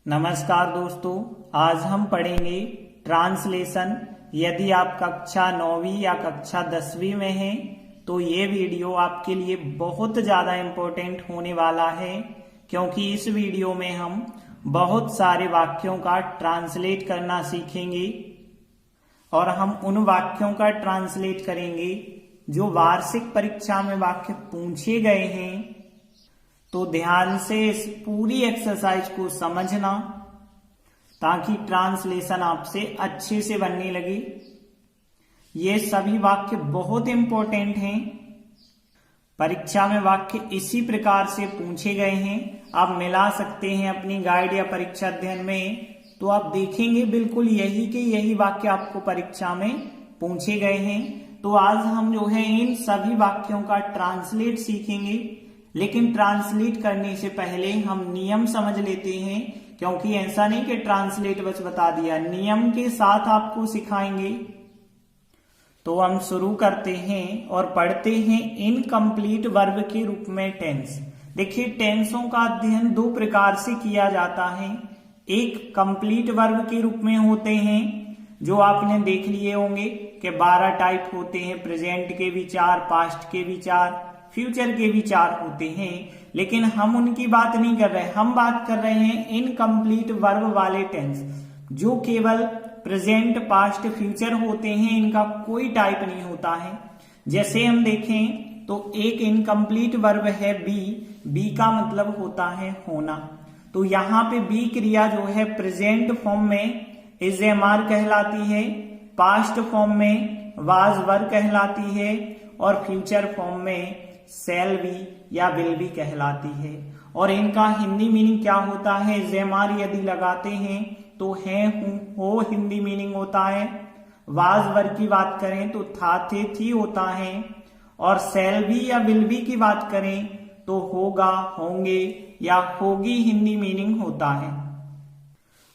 नमस्कार दोस्तों, आज हम पढ़ेंगे ट्रांसलेशन। यदि आप कक्षा 9वीं या कक्षा 10वीं में हैं तो ये वीडियो आपके लिए बहुत ज़्यादा इम्पोर्टेंट होने वाला है, क्योंकि इस वीडियो में हम बहुत सारे वाक्यों का ट्रांसलेट करना सीखेंगे और हम उन वाक्यों का ट्रांसलेट करेंगे जो वार्षिक परीक्षा में वाक्य पूछे गए हैं। तो ध्यान से इस पूरी एक्सरसाइज को समझना ताकि ट्रांसलेशन आपसे अच्छे से बनने लगे। ये सभी वाक्य बहुत इंपॉर्टेंट हैं। परीक्षा में वाक्य इसी प्रकार से पूछे गए हैं। आप मिला सकते हैं अपनी गाइड या परीक्षा अध्ययन में, तो आप देखेंगे बिल्कुल यही के यही वाक्य आपको परीक्षा में पूछे गए हैं। तो आज हम जो है इन सभी वाक्यों का ट्रांसलेट सीखेंगे, लेकिन ट्रांसलेट करने से पहले हम नियम समझ लेते हैं, क्योंकि ऐसा नहीं कि ट्रांसलेट बस बता दिया, नियम के साथ आपको सिखाएंगे। तो हम शुरू करते हैं और पढ़ते हैं इनकम्प्लीट वर्ब के रूप में टेंस। देखिए, टेंसों का अध्ययन दो प्रकार से किया जाता है। एक कंप्लीट वर्ब के रूप में होते हैं, जो आपने देख लिए होंगे कि 12 टाइप होते हैं। प्रेजेंट के विचार, पास्ट के विचार, फ्यूचर के विचार होते हैं, लेकिन हम उनकी बात नहीं कर रहे। हम बात कर रहे हैं इनकम्प्लीट वर्ब वाले टेंस, जो केवल प्रेजेंट, पास्ट, फ्यूचर होते हैं। इनका कोई टाइप नहीं होता है। जैसे हम देखें तो एक इनकम्प्लीट वर्ब है बी। बी का मतलब होता है होना। तो यहाँ पे बी क्रिया जो है प्रेजेंट फॉर्म में इज एम आर कहलाती है, पास्ट फॉर्म में वाज वर कहलाती है और फ्यूचर फॉर्म में शैल बी या विल बी कहलाती है। और इनका हिंदी मीनिंग क्या होता है? जेमार यदि लगाते हैं तो है, हूं, हो हिंदी मीनिंग होता है। वाज वर की बात करें तो था, थे, थी होता है। और शैल बी या विल बी की बात करें तो होगा, होंगे या होगी हिंदी मीनिंग होता है।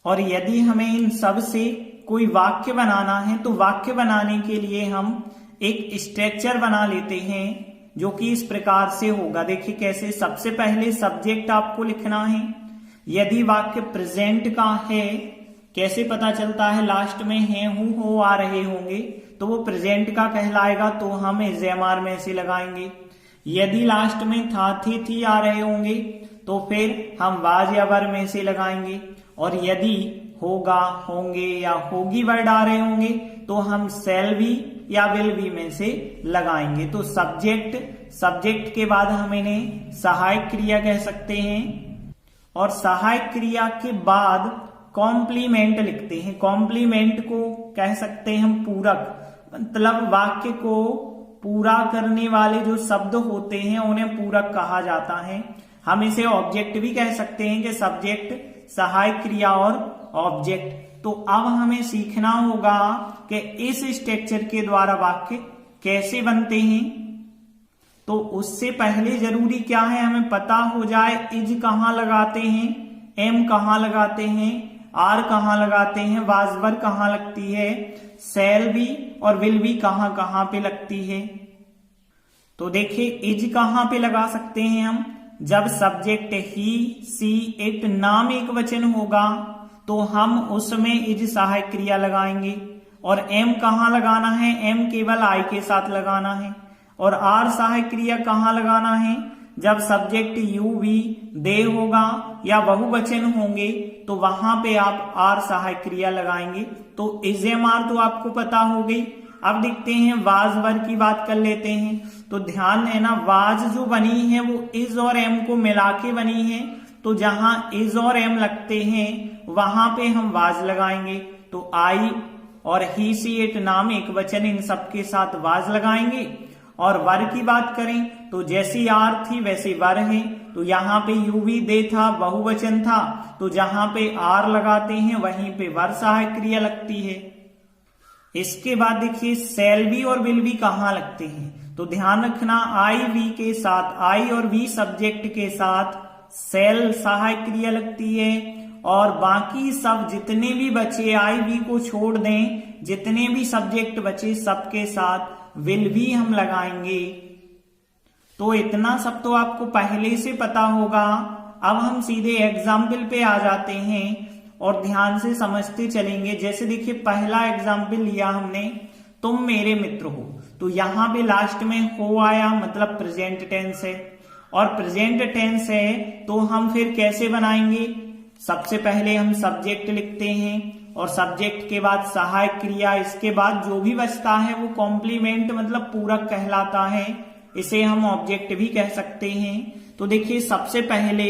और यदि हमें इन सब से कोई वाक्य बनाना है तो वाक्य बनाने के लिए हम एक स्ट्रक्चर बना लेते हैं, जो कि इस प्रकार से होगा। देखिए कैसे। सबसे पहले सब्जेक्ट आपको लिखना है। यदि वाक्य प्रेजेंट का है, कैसे पता चलता है? लास्ट में है, हूं, हो आ रहे होंगे तो वो प्रेजेंट का कहलाएगा, तो हम एजेमार में से लगाएंगे। यदि लास्ट में था, थे, थी आ रहे होंगे तो फिर हम वाज या वर में से लगाएंगे। और यदि होगा, होंगे या होगी वर्ड आ रहे होंगे तो हम शैल बी या विल बी में से लगाएंगे। तो सब्जेक्ट के बाद हम इन्हें सहायक क्रिया कह सकते हैं, और सहायक क्रिया के बाद कॉम्प्लीमेंट लिखते हैं। कॉम्प्लीमेंट को कह सकते हैं हम पूरक, मतलब वाक्य को पूरा करने वाले जो शब्द होते हैं उन्हें पूरक कहा जाता है। हम इसे ऑब्जेक्ट भी कह सकते हैं कि सब्जेक्ट, सहायक क्रिया और ऑब्जेक्ट। तो अब हमें सीखना होगा कि इस स्ट्रक्चर के द्वारा वाक्य कैसे बनते हैं। तो उससे पहले जरूरी क्या है, हमें पता हो जाए इज कहाँ लगाते हैं, एम कहाँ लगाते हैं, आर कहाँ लगाते हैं, वाजवर कहाँ लगती है, शैल बी और विल बी कहाँ कहाँ पे लगती है। तो देखिए, इज कहाँ पे लगा सकते हैं हम? जब सब्जेक्ट ही, सी, इट नाम एक वचन होगा तो हम उसमें इज सहायक क्रिया लगाएंगे। और एम कहाँ लगाना है? एम केवल आई के साथ लगाना है। और आर सहायक क्रिया कहाँ लगाना है? जब सब्जेक्ट यू, वी, दे होगा या बहुवचन होंगे तो वहां पे आप आर सहायक क्रिया लगाएंगे। तो इज एम आर तो आपको पता हो गई। अब देखते हैं वाज वर की बात कर लेते हैं। तो ध्यान देना, वाज जो बनी है वो इज और एम को मिला के बनी है। तो जहां इज और एम लगते हैं वहां पे हम वाज लगाएंगे। तो आई और ही, सी, इट नाम एक वचन, इन सबके साथ वाज लगाएंगे। और वर की बात करें तो जैसी आर थी वैसे वर है। तो यहाँ पे यू, वी, दे था, बहुवचन था, तो जहां पे आर लगाते हैं वहीं पे वर सहायक क्रिया लगती है। इसके बाद देखिए, शैल बी और विल बी कहाँ लगते हैं? तो ध्यान रखना, आई, वी के साथ, आई और वी सब्जेक्ट के साथ शैल सहायक क्रिया लगती है। और बाकी सब जितने भी बचे, आई, वी को छोड़ दें, जितने भी सब्जेक्ट बचे सबके साथ विल बी हम लगाएंगे। तो इतना सब तो आपको पहले से पता होगा। अब हम सीधे एग्जाम्पल पे आ जाते हैं और ध्यान से समझते चलेंगे। जैसे देखिए पहला एग्जाम्पल लिया हमने, तुम मेरे मित्र हो, तो यहाँ पे लास्ट में हो आया, मतलब प्रेजेंट टेंस है। और प्रेजेंट टेंस है तो हम फिर कैसे बनाएंगे, सबसे पहले हम सब्जेक्ट लिखते हैं और सब्जेक्ट के बाद सहायक क्रिया, इसके बाद जो भी बचता है वो कॉम्प्लीमेंट मतलब पूरक कहलाता है, इसे हम ऑब्जेक्ट भी कह सकते हैं। तो देखिए सबसे पहले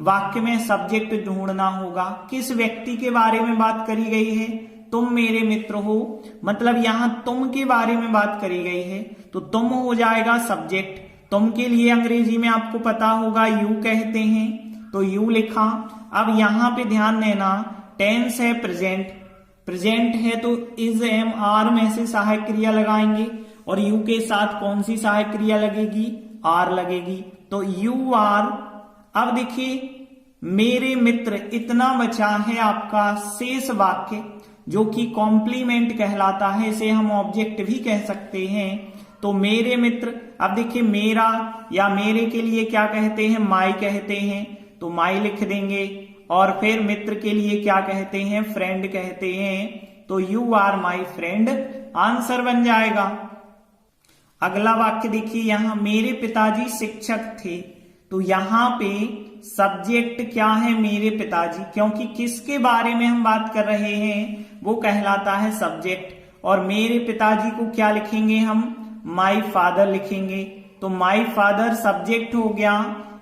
वाक्य में सब्जेक्ट ढूंढना होगा, किस व्यक्ति के बारे में बात करी गई है, तुम मेरे मित्र हो, मतलब यहाँ तुम के बारे में बात करी गई है, तो तुम हो जाएगा सब्जेक्ट। तुम के लिए अंग्रेजी में आपको पता होगा यू कहते हैं, तो यू लिखा। अब यहाँ पे ध्यान देना, टेंस है प्रेजेंट, प्रेजेंट है तो इज एम आर में से सहायक क्रिया लगाएंगे और यू के साथ कौन सी सहायक क्रिया लगेगी, आर लगेगी, तो यू आर। अब देखिए मेरे मित्र, इतना बचा है आपका शेष वाक्य जो कि कॉम्प्लीमेंट कहलाता है, इसे हम ऑब्जेक्ट भी कह सकते हैं। तो मेरे मित्र, अब देखिए मेरा या मेरे के लिए क्या कहते हैं, माई कहते हैं, तो माई लिख देंगे। और फिर मित्र के लिए क्या कहते हैं, फ्रेंड कहते हैं, तो you are my friend answer बन जाएगा। अगला वाक्य देखिए, यहां मेरे पिताजी शिक्षक थे, तो यहां पे सब्जेक्ट क्या है, मेरे पिताजी, क्योंकि किसके बारे में हम बात कर रहे हैं वो कहलाता है सब्जेक्ट। और मेरे पिताजी को क्या लिखेंगे हम, माई फादर लिखेंगे, तो माई फादर सब्जेक्ट हो गया।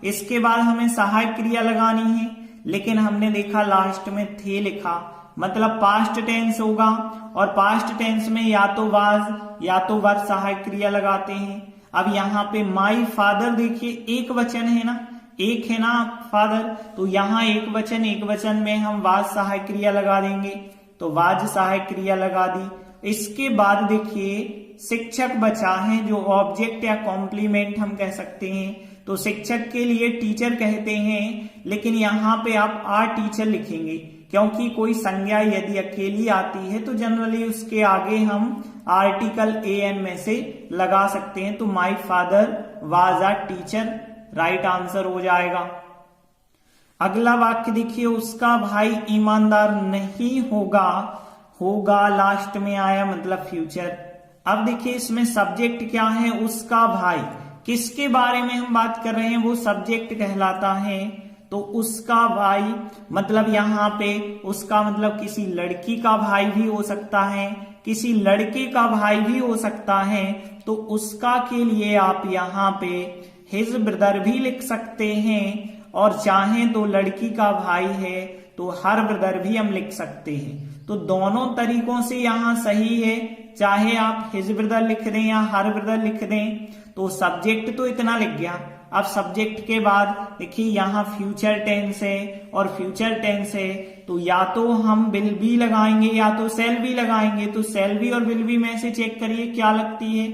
इसके बाद हमें सहायक क्रिया लगानी है, लेकिन हमने देखा लास्ट में थे लिखा, मतलब पास्ट टेंस होगा, और पास्ट टेंस में या तो वाज या तो वर सहायक क्रिया लगाते हैं। अब यहाँ पे माई फादर देखिए एक वचन है ना, एक है ना फादर, तो यहाँ एक वचन में हम वाज सहायक क्रिया लगा देंगे, तो वाज सहायक क्रिया लगा दी। इसके बाद देखिए शिक्षक बचा है, जो ऑब्जेक्ट या कॉम्प्लीमेंट हम कह सकते हैं, तो शिक्षक के लिए टीचर कहते हैं, लेकिन यहाँ पे आप आर टीचर लिखेंगे, क्योंकि कोई संज्ञा यदि अकेली आती है तो जनरली उसके आगे हम आर्टिकल एन में से लगा सकते हैं। तो my father was a teacher right answer हो जाएगा। अगला वाक्य देखिए, उसका भाई ईमानदार नहीं होगा, होगा लास्ट में आया मतलब फ्यूचर। अब देखिए इसमें सब्जेक्ट क्या है, उसका भाई, किसके बारे में हम बात कर रहे हैं वो सब्जेक्ट कहलाता है, तो उसका भाई मतलब यहाँ पे उसका मतलब किसी लड़की का भाई भी हो सकता है, किसी लड़के का भाई भी हो सकता है, तो उसका के लिए आप यहाँ पे हिज ब्रदर भी लिख सकते हैं, और चाहें तो लड़की का भाई है तो हर ब्रदर भी हम लिख सकते हैं। तो दोनों तरीकों से यहाँ सही है, चाहे आप हिज ब्रदर लिख दें या हर ब्रदर लिख दें। तो सब्जेक्ट तो इतना लिख गया। अब सब्जेक्ट के बाद देखिए यहाँ फ्यूचर टेंस है, और फ्यूचर टेंस है तो या तो हम विल बी लगाएंगे या तो सेल बी लगाएंगे। तो सेल बी और विल बी में से चेक करिए क्या लगती है।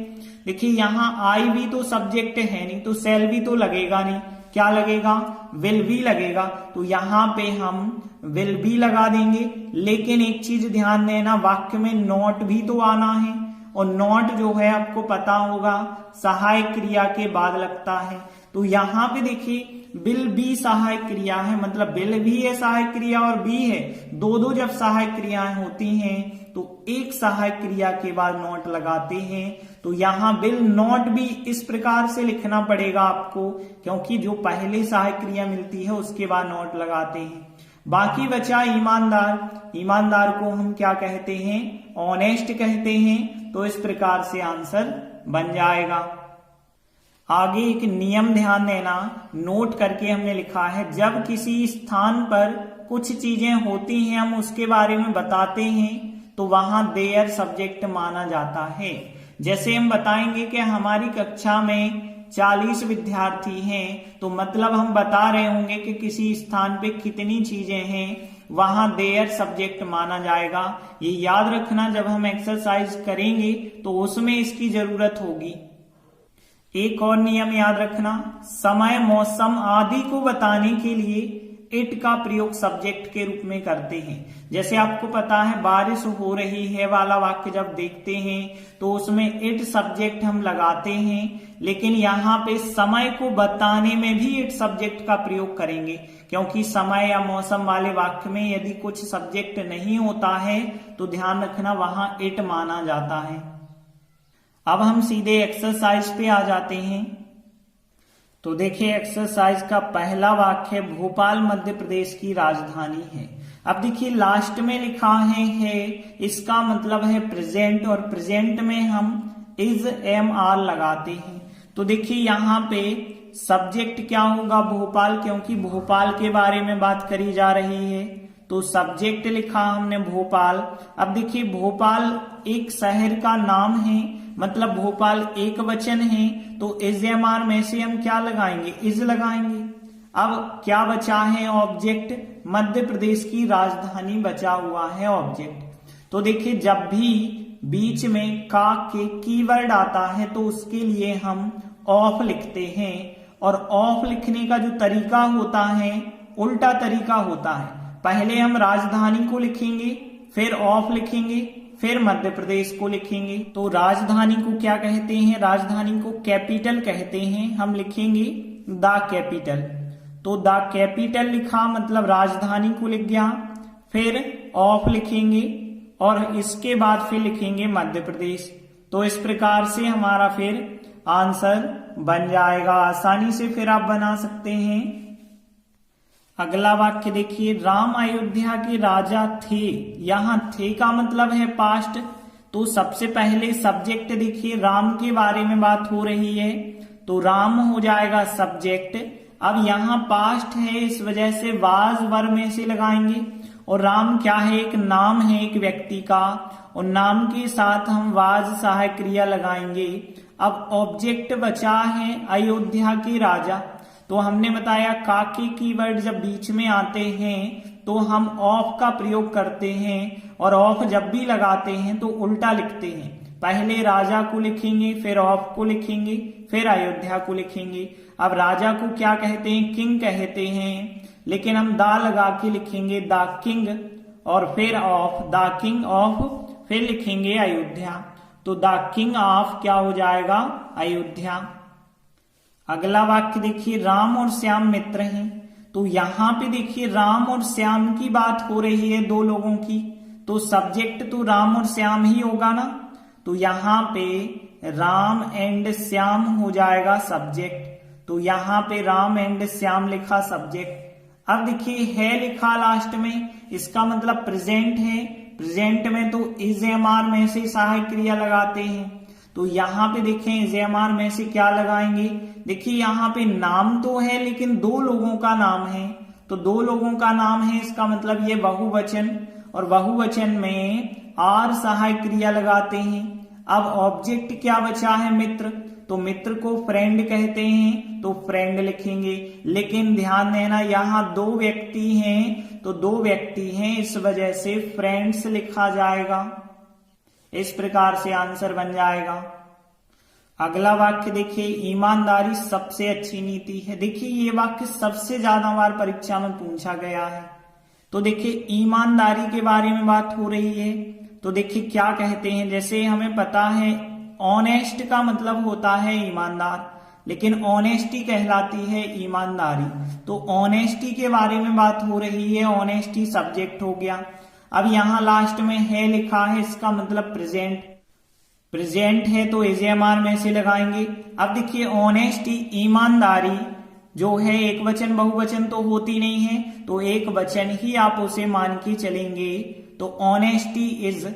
देखिए यहाँ आई भी तो सब्जेक्ट है नहीं, तो सेल बी तो लगेगा नहीं, क्या लगेगा, विल बी लगेगा। तो यहाँ पे हम विल बी लगा देंगे, लेकिन एक चीज ध्यान देना, वाक्य में नॉट भी तो आना है, और नॉट जो है आपको पता होगा सहायक क्रिया के बाद लगता है। तो यहाँ पे देखिए विल बी सहायक क्रिया है, मतलब विल भी है सहायक क्रिया और बी है, दो जब सहायक क्रियाएं होती हैं तो एक सहायक क्रिया के बाद नॉट लगाते हैं। तो यहाँ विल नॉट भी इस प्रकार से लिखना पड़ेगा आपको, क्योंकि जो पहले सहायक क्रिया मिलती है उसके बाद नॉट लगाते हैं। बाकी बचा ईमानदार, ईमानदार को हम क्या कहते हैं, ऑनेस्ट कहते हैं, तो इस प्रकार से आंसर बन जाएगा। आगे एक नियम ध्यान देना, नोट करके हमने लिखा है, जब किसी स्थान पर कुछ चीजें होती हैं हम उसके बारे में बताते हैं तो वहां देयर सब्जेक्ट माना जाता है। जैसे हम बताएंगे कि हमारी कक्षा में 40 विद्यार्थी हैं, तो मतलब हम बता रहे होंगे कि किसी स्थान पे कितनी चीजें हैं, वहां देयर सब्जेक्ट माना जाएगा। ये याद रखना, जब हम एक्सरसाइज करेंगे तो उसमें इसकी जरूरत होगी। एक और नियम याद रखना, समय, मौसम आदि को बताने के लिए इट का प्रयोग सब्जेक्ट के रूप में करते हैं। जैसे आपको पता है बारिश हो रही है वाला वाक्य जब देखते हैं तो उसमें इट सब्जेक्ट हम लगाते हैं, लेकिन यहाँ पे समय को बताने में भी इट सब्जेक्ट का प्रयोग करेंगे, क्योंकि समय या मौसम वाले वाक्य में यदि कुछ सब्जेक्ट नहीं होता है तो ध्यान रखना वहां इट माना जाता है। अब हम सीधे एक्सरसाइज पे आ जाते हैं। तो देखिए एक्सरसाइज का पहला वाक्य, भोपाल मध्य प्रदेश की राजधानी है। अब देखिए लास्ट में लिखा है, इसका मतलब है प्रेजेंट, और प्रेजेंट में हम इज एम आर लगाते हैं। तो देखिए यहाँ पे सब्जेक्ट क्या होगा, भोपाल, क्योंकि भोपाल के बारे में बात करी जा रही है तो सब्जेक्ट लिखा हमने भोपाल। अब देखिए भोपाल एक शहर का नाम है, मतलब भोपाल एक वचन है, तो इज एम आर में से हम क्या लगाएंगे, इज लगाएंगे। अब क्या बचा है, ऑब्जेक्ट, मध्य प्रदेश की राजधानी बचा हुआ है ऑब्जेक्ट। तो देखिए जब भी बीच में का के कीवर्ड आता है तो उसके लिए हम ऑफ लिखते हैं, और ऑफ लिखने का जो तरीका होता है उल्टा तरीका होता है। पहले हम राजधानी को लिखेंगे, फिर ऑफ लिखेंगे, फिर मध्य प्रदेश को लिखेंगे। तो राजधानी को क्या कहते हैं, राजधानी को कैपिटल कहते हैं। हम लिखेंगे द कैपिटल, तो द कैपिटल लिखा मतलब राजधानी को लिख गया, फिर ऑफ लिखेंगे और इसके बाद फिर लिखेंगे मध्य प्रदेश। तो इस प्रकार से हमारा फिर आंसर बन जाएगा। आसानी से फिर आप बना सकते हैं। अगला वाक्य देखिए, राम अयोध्या के राजा थे। यहाँ थे का मतलब है पास्ट, तो सबसे पहले सब्जेक्ट देखिए, राम के बारे में बात हो रही है तो राम हो जाएगा सब्जेक्ट। अब यहाँ पास्ट है इस वजह से वाज वर्ब में से लगाएंगे, और राम क्या है, एक नाम है एक व्यक्ति का, और नाम के साथ हम वाज सहायक क्रिया लगाएंगे। अब ऑब्जेक्ट बचा है अयोध्या के राजा, तो हमने बताया का के कीवर्ड जब बीच में आते हैं तो हम ऑफ का प्रयोग करते हैं, और ऑफ जब भी लगाते हैं तो उल्टा लिखते हैं। पहले राजा को लिखेंगे, फिर ऑफ को लिखेंगे, फिर अयोध्या को लिखेंगे। अब राजा को क्या कहते हैं, किंग कहते हैं, लेकिन हम दा लगा के लिखेंगे द किंग, और फिर ऑफ द किंग ऑफ, फिर लिखेंगे अयोध्या। तो द किंग ऑफ क्या हो जाएगा, अयोध्या। अगला वाक्य देखिए, राम और श्याम मित्र हैं। तो यहाँ पे देखिए राम और श्याम की बात हो रही है, दो लोगों की, तो सब्जेक्ट तो राम और श्याम ही होगा ना। तो यहाँ पे राम एंड श्याम हो जाएगा सब्जेक्ट, तो यहाँ पे राम एंड श्याम लिखा सब्जेक्ट। अब देखिए है लिखा लास्ट में, इसका मतलब प्रेजेंट है। प्रेजेंट में तो इज एम आर में से सहायक क्रिया लगाते हैं, तो यहाँ पे देखें इज एम आर में से क्या लगाएंगे। देखिए यहाँ पे नाम तो है लेकिन दो लोगों का नाम है, तो दो लोगों का नाम है, इसका मतलब ये बहुवचन, और बहुवचन में आर सहायक क्रिया लगाते हैं। अब ऑब्जेक्ट क्या बचा है, मित्र, तो मित्र को फ्रेंड कहते हैं, तो फ्रेंड लिखेंगे। लेकिन ध्यान देना यहाँ दो व्यक्ति हैं, तो दो व्यक्ति हैं इस वजह से फ्रेंड्स लिखा जाएगा। इस प्रकार से आंसर बन जाएगा। अगला वाक्य देखिए, ईमानदारी सबसे अच्छी नीति है। देखिए ये वाक्य सबसे ज्यादा बार परीक्षा में पूछा गया है। तो देखिए ईमानदारी के बारे में बात हो रही है, तो देखिए क्या कहते हैं, जैसे हमें पता है ऑनेस्ट का मतलब होता है ईमानदार, लेकिन ऑनेस्टी कहलाती है ईमानदारी। तो ऑनेस्टी के बारे में बात हो रही है, ऑनेस्टी सब्जेक्ट हो गया। अब यहाँ लास्ट में है लिखा है, इसका मतलब प्रेजेंट, प्रेजेंट है तो इज एम आर में से लगाएंगे। अब देखिए ऑनेस्टी, ईमानदारी जो है एक वचन बहुवचन तो होती नहीं है, तो एक वचन ही आप उसे मान के चलेंगे, तो ऑनेस्टी इज।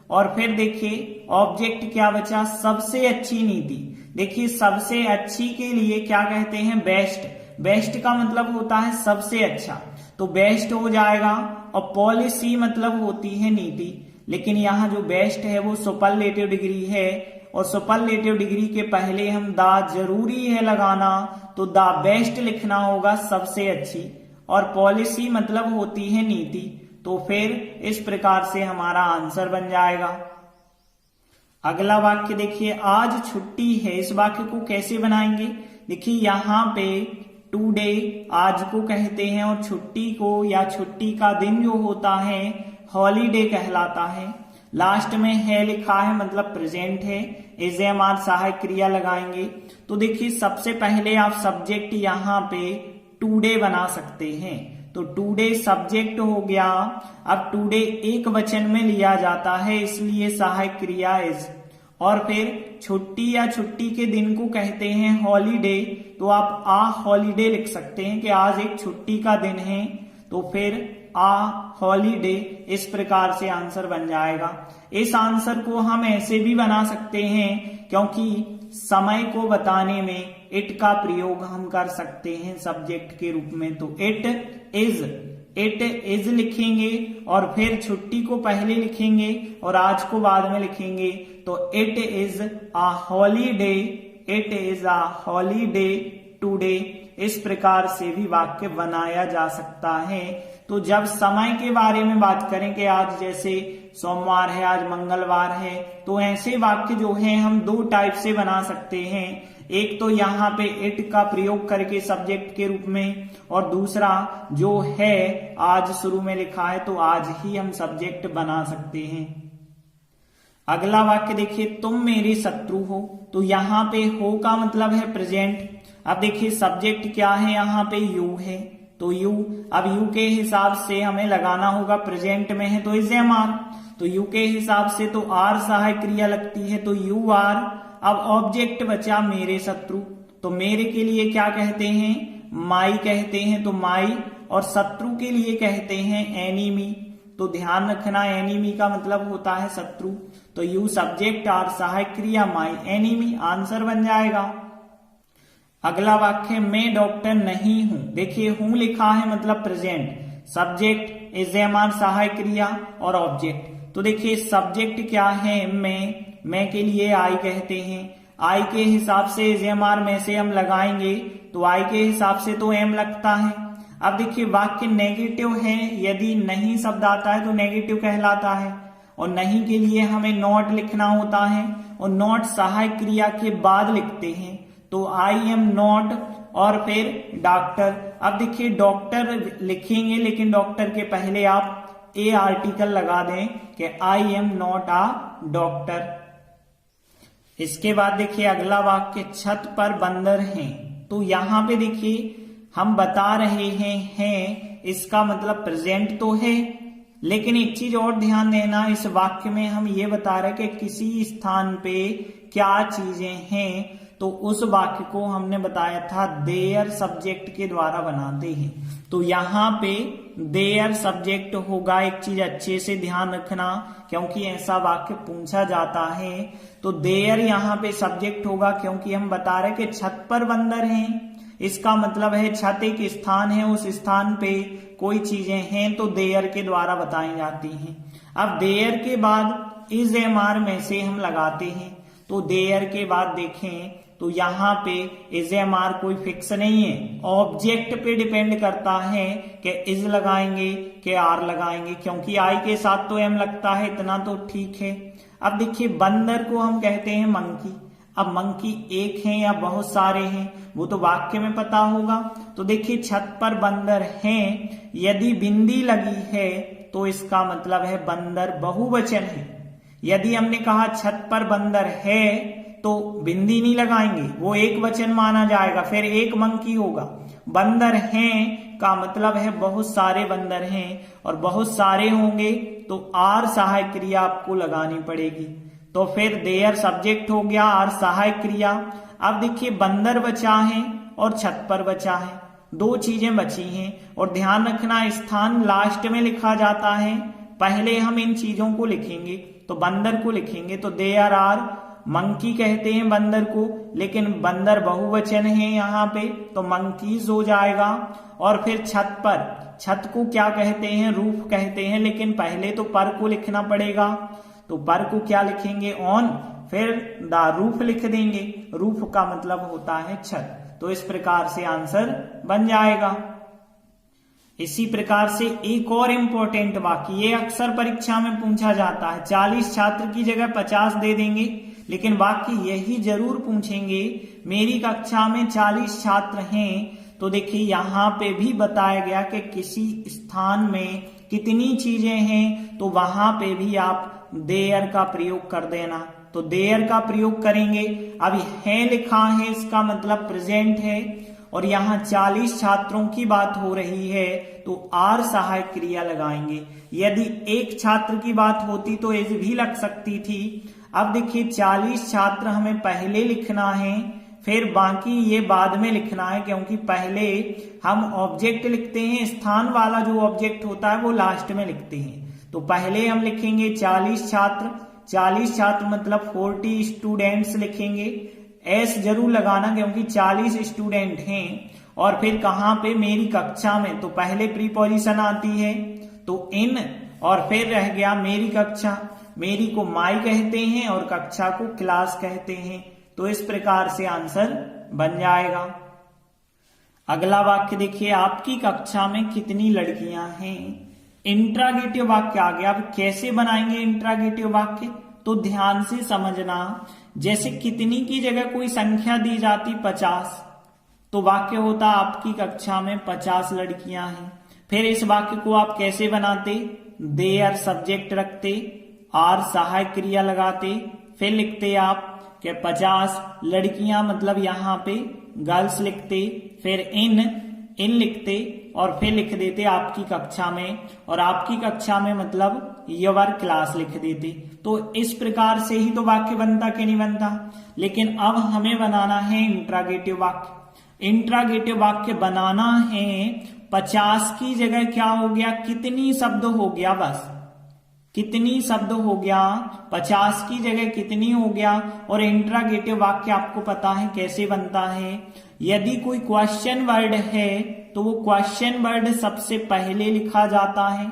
और फिर देखिए ऑब्जेक्ट क्या बचा, सबसे अच्छी नीति। देखिए सबसे अच्छी के लिए क्या कहते हैं, बेस्ट। बेस्ट का मतलब होता है सबसे अच्छा, तो बेस्ट हो जाएगा। और पॉलिसी मतलब होती है नीति, लेकिन यहाँ जो बेस्ट है वो सुपरलेटिव डिग्री है, और सुपरलेटिव डिग्री के पहले हम द जरूरी है लगाना, तो द बेस्ट लिखना होगा, सबसे अच्छी। और पॉलिसी मतलब होती है नीति, तो फिर इस प्रकार से हमारा आंसर बन जाएगा। अगला वाक्य देखिए, आज छुट्टी है। इस वाक्य को कैसे बनाएंगे, देखिए यहाँ पे टुडे आज को कहते हैं और छुट्टी को या छुट्टी का दिन जो होता है हॉलीडे कहलाता है। लास्ट में है लिखा है मतलब प्रेजेंट है, इज एम आर सहायक क्रिया लगाएंगे। तो देखिए सबसे पहले आप सब्जेक्ट यहाँ पे टुडे बना सकते हैं, तो टुडे सब्जेक्ट हो गया। अब टुडे एक वचन में लिया जाता है इसलिए सहायक क्रिया इज, और फिर छुट्टी या छुट्टी के दिन को कहते हैं हॉलीडे, तो आप आ हॉलीडे लिख सकते हैं कि आज एक छुट्टी का दिन है, तो फिर आ हॉलीडे, इस प्रकार से आंसर बन जाएगा। इस आंसर को हम ऐसे भी बना सकते हैं क्योंकि समय को बताने में इट का प्रयोग हम कर सकते हैं सब्जेक्ट के रूप में, तो इट इज लिखेंगे और फिर छुट्टी को पहले लिखेंगे और आज को बाद में लिखेंगे, तो it is a holiday, it is a holiday today. इस प्रकार से भी वाक्य बनाया जा सकता है। तो जब समय के बारे में बात करें कि आज जैसे सोमवार है, आज मंगलवार है, तो ऐसे वाक्य जो है हम दो टाइप से बना सकते हैं। एक तो यहाँ पे इट का प्रयोग करके सब्जेक्ट के रूप में, और दूसरा जो है आज शुरू में लिखा है तो आज ही हम सब्जेक्ट बना सकते हैं। अगला वाक्य देखिए, तुम मेरे शत्रु हो, तो यहाँ पे हो का मतलब है प्रेजेंट। अब देखिए सब्जेक्ट क्या है, यहाँ पे यू है, तो यू, अब यू के हिसाब से हमें लगाना होगा, प्रेजेंट में है तो इज एम आर, तो यू के हिसाब से तो आर सहायक क्रिया लगती है, तो यू आर। अब ऑब्जेक्ट बचा मेरे शत्रु, तो मेरे के लिए क्या कहते हैं, माई कहते हैं, तो माई, और शत्रु के लिए कहते हैं एनिमी, तो ध्यान रखना एनिमी का मतलब होता है शत्रु, तो यू सब्जेक्ट आर सहायक क्रिया माई एनिमी, आंसर बन जाएगा। अगला वाक्य, मैं डॉक्टर नहीं हूं, देखिए हूं लिखा है मतलब present, subject is am are सहायक क्रिया और ऑब्जेक्ट, तो देखिए सब्जेक्ट क्या है, मैं के लिए आई कहते हैं, आई के हिसाब से इज एम आर में से हम लगाएंगे तो आई के हिसाब से तो एम लगता है। अब देखिए वाक्य नेगेटिव है, यदि नहीं शब्द आता है तो नेगेटिव कहलाता है, और नहीं के लिए हमें नॉट लिखना होता है, और नॉट सहायक क्रिया के बाद लिखते हैं, तो आई एम नॉट और फिर डॉक्टर। अब देखिए डॉक्टर लिखेंगे लेकिन डॉक्टर के पहले आप ए आर्टिकल लगा दें कि I am not a doctor. इसके बाद देखिए अगला वाक्य, छत पर बंदर हैं, तो यहां पे देखिए हम बता रहे हैं इसका मतलब प्रेजेंट तो है, लेकिन एक चीज और ध्यान देना, इस वाक्य में हम ये बता रहे कि किसी स्थान पे क्या चीजें हैं, तो उस वाक्य को हमने बताया था देयर सब्जेक्ट के द्वारा बनाते हैं, तो यहाँ पे देयर सब्जेक्ट होगा। एक चीज अच्छे से ध्यान रखना क्योंकि ऐसा वाक्य पूछा जाता है, तो देयर यहाँ पे सब्जेक्ट होगा क्योंकि हम बता रहे कि छत पर बंदर हैं, इसका मतलब है छत एक स्थान है, उस स्थान पे कोई चीजें हैं तो देयर के द्वारा बताई जाती हैं। अब देयर के बाद इज एम आर में से हम लगाते हैं, तो देयर के बाद देखें तो यहाँ पे इज एम आर कोई फिक्स नहीं है, ऑब्जेक्ट पे डिपेंड करता है कि इज लगाएंगे कि आर लगाएंगे, क्योंकि आई के साथ तो एम लगता है, इतना तो ठीक है। अब देखिए बंदर को हम कहते हैं मंकी, अब मंकी एक है या बहुत सारे हैं वो तो वाक्य में पता होगा, तो देखिए छत पर बंदर हैं, यदि बिंदी लगी है तो इसका मतलब है बंदर बहुवचन है। यदि हमने कहा छत पर बंदर है तो बिंदी नहीं लगाएंगे, वो एक वचन माना जाएगा, फिर एक मंकी होगा। बंदर हैं का मतलब है बहुत सारे बंदर हैं, और बहुत सारे होंगे तो आर सहायक क्रिया आपको लगानी पड़ेगी, तो फिर देयर सब्जेक्ट हो गया, आर सहायक क्रिया। अब देखिए बंदर बचा है और छत पर बचा है, दो चीजें बची हैं, और ध्यान रखना स्थान लास्ट में लिखा जाता है, पहले हम इन चीजों को लिखेंगे, तो बंदर को लिखेंगे तो देयर आर, मंकी कहते हैं बंदर को, लेकिन बंदर बहुवचन है यहाँ पे तो मंकीज हो जाएगा। और फिर छत पर, छत को क्या कहते हैं, रूफ कहते हैं, लेकिन पहले तो पर को लिखना पड़ेगा, तो पर को क्या लिखेंगे, ऑन, फिर द रूफ लिख देंगे, रूफ का मतलब होता है छत, तो इस प्रकार से आंसर बन जाएगा। इसी प्रकार से एक और इम्पोर्टेंट वाक्य, ये अक्सर परीक्षा में पूछा जाता है, 40 छात्र की जगह 50 दे देंगे, लेकिन वाक्य यही जरूर पूछेंगे, मेरी कक्षा में 40 छात्र हैं तो देखिए यहाँ पे भी बताया गया कि किसी स्थान में कितनी चीजें हैं, तो वहां पे भी आप देयर का प्रयोग कर देना। तो देयर का प्रयोग करेंगे। अब है लिखा है, इसका मतलब प्रेजेंट है, और यहाँ 40 छात्रों की बात हो रही है, तो आर सहायक क्रिया लगाएंगे। यदि एक छात्र की बात होती तो एज भी लग सकती थी। अब देखिए 40 छात्र हमें पहले लिखना है, फिर बाकी ये बाद में लिखना है, क्योंकि पहले हम ऑब्जेक्ट लिखते हैं, स्थान वाला जो ऑब्जेक्ट होता है वो लास्ट में लिखते हैं। तो पहले हम लिखेंगे 40 छात्र, 40 छात्र मतलब 40 स्टूडेंट्स लिखेंगे। एस जरूर लगाना क्योंकि 40 स्टूडेंट हैं। और फिर कहाँ पे, मेरी कक्षा में, तो पहले प्रीपोजिशन आती है तो इन, और फिर रह गया मेरी कक्षा। मेरी को माई कहते हैं और कक्षा को क्लास कहते हैं। तो इस प्रकार से आंसर बन जाएगा। अगला वाक्य देखिए, आपकी कक्षा में कितनी लड़कियां हैं। इंट्रागेटिव वाक्य आ गया। अब कैसे बनाएंगे इंट्रागेटिव वाक्य, तो ध्यान से समझना। जैसे कितनी की जगह कोई संख्या दी जाती 50, तो वाक्य होता आपकी कक्षा में 50 लड़कियां हैं। फिर इस वाक्य को आप कैसे बनाते, देयर सब्जेक्ट रखते, आर सहायक क्रिया लगाते, फिर लिखते आप कि 50 लड़कियां मतलब यहाँ पे गर्ल्स लिखते, फिर इन लिखते, और फिर लिख देते आपकी कक्षा में, और आपकी कक्षा में मतलब योर क्लास लिख देते। तो इस प्रकार से ही तो वाक्य बनता कि नहीं बनता। लेकिन अब हमें बनाना है इंट्रागेटिव वाक्य। इंट्रागेटिव वाक्य बनाना है, 50 की जगह क्या हो गया, कितनी शब्द हो गया, बस कितनी शब्द हो गया, 50 की जगह कितनी हो गया। और इंट्रागेटिव वाक्य आपको पता है कैसे बनता है। यदि कोई क्वेश्चन वर्ड है तो वो क्वेश्चन वर्ड सबसे पहले लिखा जाता है।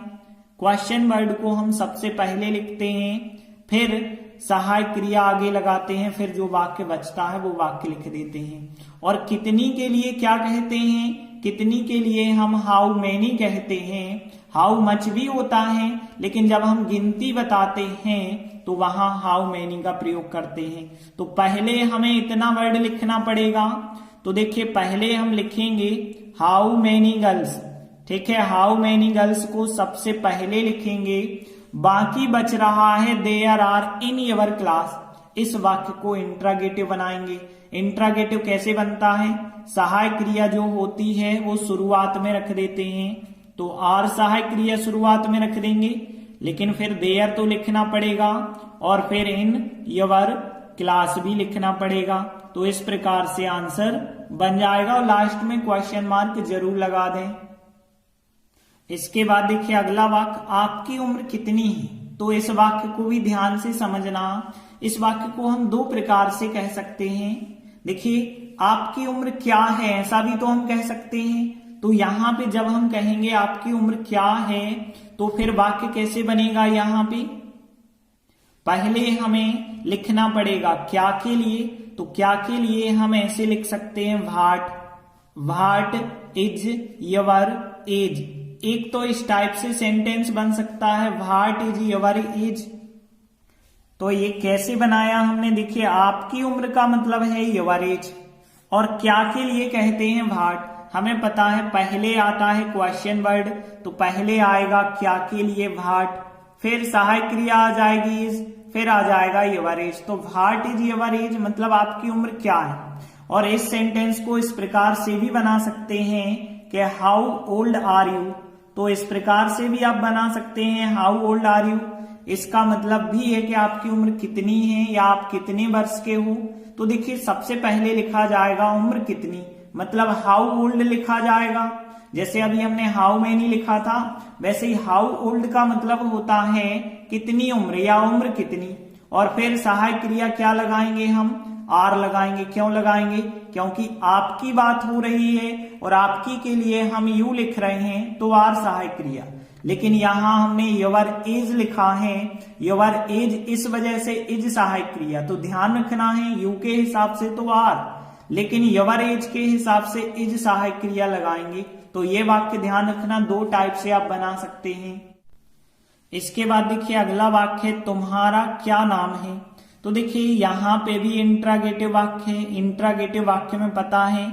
क्वेश्चन वर्ड को हम सबसे पहले लिखते हैं, फिर सहायक क्रिया आगे लगाते हैं, फिर जो वाक्य बचता है वो वाक्य लिख देते हैं। और कितनी के लिए क्या कहते हैं, कितनी के लिए हम हाउ मैनी कहते हैं। हाउ मच भी होता है, लेकिन जब हम गिनती बताते हैं तो वहां हाउ मैनी का प्रयोग करते हैं। तो पहले हमें इतना वर्ड लिखना पड़ेगा। तो देखिए पहले हम लिखेंगे हाउ मैनी गर्ल्स, ठीक है, हाउ मैनी गर्ल्स को सबसे पहले लिखेंगे। बाकी बच रहा है there are in your class. इस वाक्य को इंट्रागेटिव बनाएंगे। इंट्रागेटिव कैसे बनता है, सहायक क्रिया जो होती है वो शुरुआत में रख देते हैं, तो आर सहायक क्रिया शुरुआत में रख देंगे, लेकिन फिर देयर तो लिखना पड़ेगा, और फिर इन योर क्लास भी लिखना पड़ेगा। तो इस प्रकार से आंसर बन जाएगा, और लास्ट में क्वेश्चन मार्क जरूर लगा दें। इसके बाद देखिए अगला वाक्य, आपकी उम्र कितनी है। तो इस वाक्य को भी ध्यान से समझना। इस वाक्य को हम दो प्रकार से कह सकते हैं। देखिए आपकी उम्र क्या है, ऐसा भी तो हम कह सकते हैं। तो यहाँ पे जब हम कहेंगे आपकी उम्र क्या है, तो फिर वाक्य कैसे बनेगा, यहाँ पे पहले हमें लिखना पड़ेगा क्या के लिए। तो क्या के लिए हम ऐसे लिख सकते हैं, व्हाट इज योर एज। एक तो इस टाइप से सेंटेंस बन सकता है, व्हाट इज योर एज। तो ये कैसे बनाया हमने, देखिए आपकी उम्र का मतलब है योर एज, और क्या के लिए कहते हैं व्हाट। हमें पता है पहले आता है क्वेश्चन वर्ड, तो पहले आएगा क्या के लिए व्हाट, फिर सहायक क्रिया आ जाएगी इज, फिर आ जाएगा योर एज। तो व्हाट इज योर एज मतलब आपकी उम्र क्या है। और इस सेंटेंस को इस प्रकार से भी बना सकते हैं कि हाउ ओल्ड आर यू। तो इस प्रकार से भी आप बना सकते हैं हाउ ओल्ड आर यू। इसका मतलब भी है कि आपकी उम्र कितनी है या आप कितने वर्ष के हो। तो देखिए सबसे पहले लिखा जाएगा उम्र कितनी, मतलब हाउ ओल्ड लिखा जाएगा। जैसे अभी हमने हाउ मैनी लिखा था, वैसे ही हाउ ओल्ड का मतलब होता है कितनी उम्र या उम्र कितनी। और फिर सहायक क्रिया क्या लगाएंगे, हम आर लगाएंगे। क्यों लगाएंगे, क्योंकि आपकी बात हो रही है और आपकी के लिए हम यू लिख रहे हैं, तो आर सहायक क्रिया। लेकिन यहां हमने योर एज लिखा है, योर एज इस वजह से इज सहायक क्रिया। तो ध्यान रखना है यू के हिसाब से तो आर, लेकिन योर एज के हिसाब से इज सहायक क्रिया लगाएंगे। तो ये वाक्य ध्यान रखना, दो टाइप से आप बना सकते हैं। इसके बाद देखिए अगला वाक्य, तुम्हारा क्या नाम है। तो देखिए यहां पे भी इंट्रागेटिव वाक्य है। इंट्रागेटिव वाक्य में पता है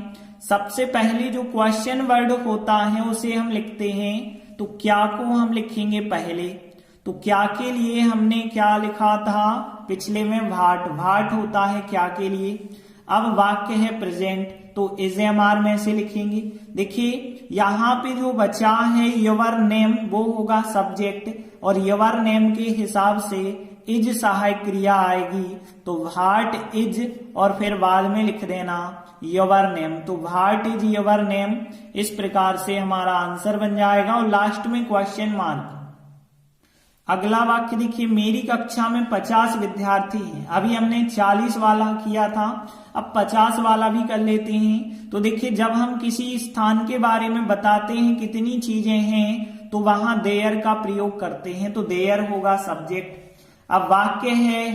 सबसे पहले जो क्वेश्चन वर्ड होता है उसे हम लिखते हैं। तो क्या को हम लिखेंगे पहले। तो क्या के लिए हमने क्या लिखा था पिछले में, भाट। भाट होता है क्या के लिए। अब वाक्य है प्रेजेंट, तो इज एम आर में से लिखेंगे। देखिए यहाँ पे जो बचा है योर नेम, वो होगा सब्जेक्ट, और योर नेम के हिसाब से इज सहायक क्रिया आएगी। तो भाट इज, और फिर बाद में लिख देना योर नेम। तो भाट इज योर नेम, इस प्रकार से हमारा आंसर बन जाएगा। और लास्ट में क्वेश्चन मार्क। अगला वाक्य देखिए, मेरी कक्षा में 50 विद्यार्थी हैं। अभी हमने 40 वाला किया था, अब 50 वाला भी कर लेते हैं। तो देखिए जब हम किसी स्थान के बारे में बताते हैं कितनी चीजें हैं, तो वहां देयर का प्रयोग करते हैं। तो देयर होगा सब्जेक्ट। अब वाक्य है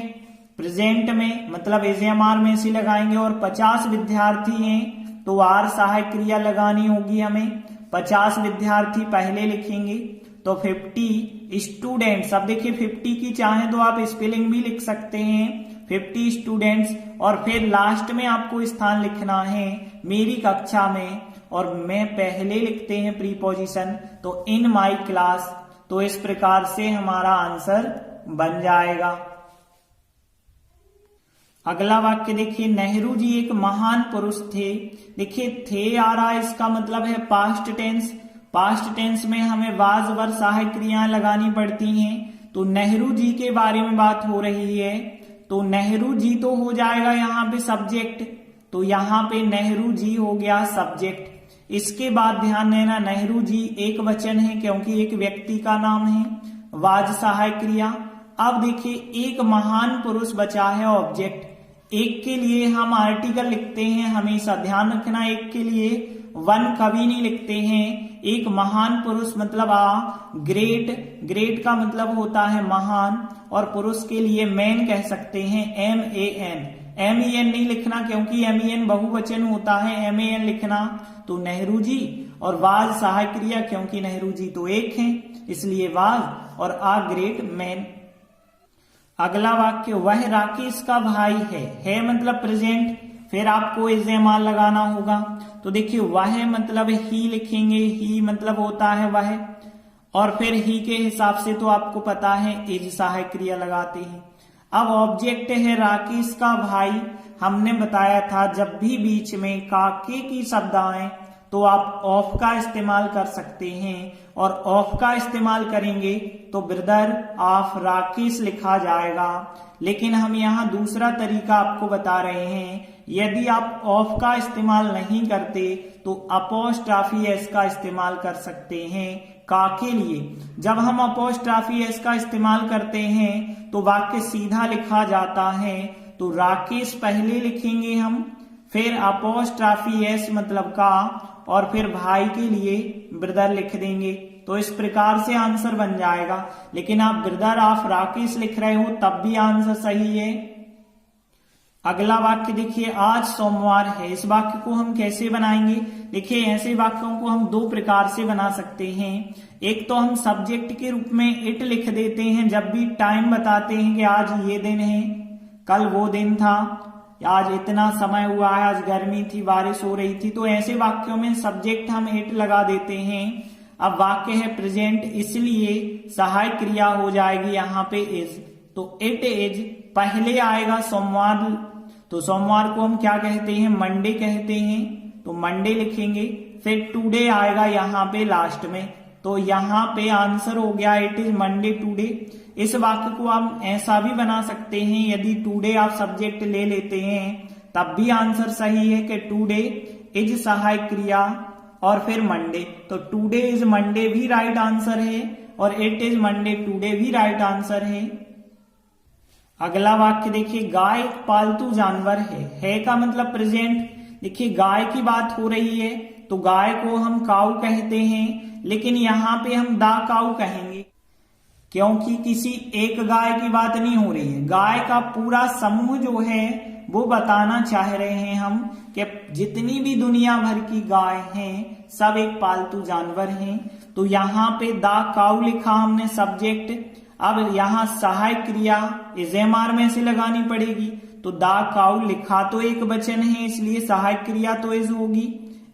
प्रेजेंट में, मतलब इज एम आर में से लगाएंगे, और 50 विद्यार्थी हैं तो आर सहायक क्रिया लगानी होगी हमें। 50 विद्यार्थी पहले लिखेंगे। तो 50 स्टूडेंट्स, अब देखिए 50 की चाहे तो आप स्पेलिंग भी लिख सकते हैं, 50 स्टूडेंट्स, और फिर लास्ट में आपको स्थान लिखना है मेरी कक्षा में, और मैं पहले लिखते हैं प्रीपोजिशन, तो इन माई क्लास। तो इस प्रकार से हमारा आंसर बन जाएगा। अगला वाक्य देखिए, नेहरू जी एक महान पुरुष थे। देखिए थे आ रहा है, इसका मतलब है पास्ट टेंस। पास्ट टेंस में हमें वाज वर सहायक क्रियाएं लगानी पड़ती हैं। तो नेहरू जी के बारे में बात हो रही है, तो नेहरू जी तो हो जाएगा यहाँ पे सब्जेक्ट। तो यहाँ पे नेहरू जी हो गया सब्जेक्ट। इसके बाद ध्यान देना, नेहरू जी एक वचन है क्योंकि एक व्यक्ति का नाम है, वाज सहायक क्रिया। अब देखिए एक महान पुरुष बचा है ऑब्जेक्ट। एक के लिए हम आर्टिकल लिखते हैं, हमेशा ध्यान रखना, एक के लिए वन कभी नहीं लिखते हैं। एक महान पुरुष मतलब ग्रेट, ग्रेट का मतलब होता है महान, और पुरुष के लिए मैन कह सकते हैं, MAN। MEN नहीं लिखना क्योंकि MEN बहुवचन होता है, MAN लिखना। तो नेहरू जी, और वाज सहायक क्रिया क्योंकि नेहरू जी तो एक हैं, इसलिए वाज, और आ ग्रेट मैन। अगला वाक्य, वह राकेश का भाई है मतलब प्रेजेंट, फिर आपको इज एम आर लगाना होगा। तो देखिए वह मतलब ही लिखेंगे, ही मतलब होता है वह, और फिर ही के हिसाब से तो आपको पता है इज सहायक क्रिया लगाते हैं। अब ऑब्जेक्ट है राकेश का भाई। हमने बताया था जब भी बीच में काके की शब्द आए तो आप ऑफ का इस्तेमाल कर सकते हैं, और ऑफ का इस्तेमाल करेंगे तो ब्रदर ऑफ राकेश लिखा जाएगा। लेकिन हम यहाँ दूसरा तरीका आपको बता रहे हैं, यदि आप ऑफ का इस्तेमाल नहीं करते तो अपोस्ट्रॉफी एस का इस्तेमाल कर सकते हैं का के लिए। जब हम अपोस्ट्रॉफी एस का इस्तेमाल करते हैं तो वाक्य सीधा लिखा जाता है। तो राकेश पहले लिखेंगे हम, फिर अपोस्ट्रॉफी एस मतलब का, और फिर भाई के लिए ब्रदर लिख देंगे। तो इस प्रकार से आंसर बन जाएगा। लेकिन आप ब्रदर ऑफ राकेश लिख रहे हो तब भी आंसर सही है। अगला वाक्य देखिए, आज सोमवार है। इस वाक्य को हम कैसे बनाएंगे? देखिए ऐसे वाक्यों को हम दो प्रकार से बना सकते हैं। एक तो हम सब्जेक्ट के रूप में इट लिख देते हैं जब भी टाइम बताते हैं कि आज ये दिन है, कल वो दिन था, आज इतना समय हुआ है, आज गर्मी थी, बारिश हो रही थी। तो ऐसे वाक्यों में सब्जेक्ट हम इट लगा देते हैं। अब वाक्य है प्रेजेंट, इसलिए सहायक क्रिया हो जाएगी यहाँ पे इज। तो इट इज पहले आएगा सोमवार, तो सोमवार को हम क्या कहते हैं? मंडे कहते हैं, तो मंडे लिखेंगे। फिर टुडे आएगा यहाँ पे लास्ट में, तो यहाँ पे आंसर हो गया इट इज मंडे टुडे। इस वाक्य को हम ऐसा भी बना सकते हैं, यदि टुडे आप सब्जेक्ट ले लेते हैं तब भी आंसर सही है कि टुडे इज सहायक क्रिया और फिर मंडे। तो टुडे इज मंडे भी राइट आंसर है और इट इज मंडे टुडे भी राइट आंसर है। अगला वाक्य देखिए, गाय एक पालतू जानवर है का मतलब प्रेजेंट। देखिए गाय की बात हो रही है तो गाय को हम काऊ कहते हैं, लेकिन यहाँ पे हम दा काऊ कहेंगे क्योंकि किसी एक गाय की बात नहीं हो रही है। गाय का पूरा समूह जो है वो बताना चाह रहे हैं हम कि जितनी भी दुनिया भर की गाय हैं सब एक पालतू जानवर हैं। तो यहाँ पे दा काऊ लिखा हमने सब्जेक्ट। अब यहाँ सहायक क्रिया इज एम आर में से लगानी पड़ेगी। तो दा काऊ लिखा तो एक वचन है इसलिए सहायक क्रिया तो इज होगी।